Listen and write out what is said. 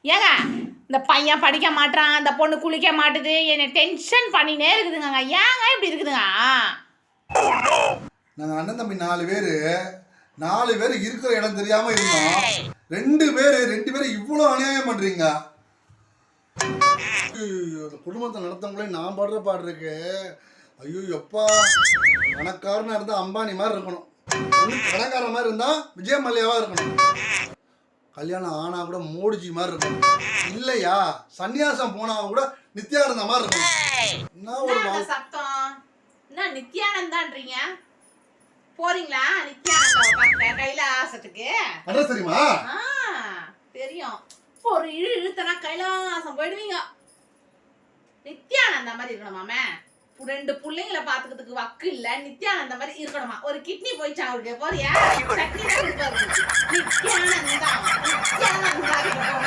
ஏங்க இந்த பையன் படிக்க மாட்டான், அந்த பொண்ணு குளிக்க மாட்டுது, என்னை டென்ஷன் பண்ணினே இருக்குதுங்க. ஏங்க இப்படி இருக்குதுங்க? நாங்கள் அண்ணன் தம்பி 4 பேர் இருக்கிற இடம் தெரியாம இருந்தோம். 2 பேர் இவ்வளோ அநியாயம் பண்றீங்க. குடும்பத்தை நடத்தவங்களே நான் பாடுற பாடு இருக்கு. ஐயோ எப்பா, பணக்காரனா இருந்தா அம்பானி மாதிரி இருக்கணும், கணக்கார மாதிரி இருந்தா விஜய் மல்லையாவா இருக்கணும், கல்யாணம் ஆனா கூட மோடிஜி மாதிரி இருக்கணும், இல்லையா சன்னியாசம் போனா கூட நித்யானந்தா மாதிரி இருக்கணும். என்ன ஒரு சத்தம்? என்ன நித்யானந்தான்றீங்க? போறீங்களா நித்யானந்தாவை பார்க்க கைலாசத்துக்கு? அட்ரஸ் தெரியுமா? தெரியும். ஒரு இழுத்தனா கைலாசம் போயிடுவீங்க. நித்யானந்தா மாதிரி இருக்கணுமாமே. 2 பிள்ளைங்களை பாத்துக்கிறதுக்கு வக்கு இல்ல, நித்யானந்தா மாதிரி இருக்கணுமா? ஒரு கிட்னி போயிடுச்சா அவருக்கு? போறியா? சட்னி தான் நித்யானந்தா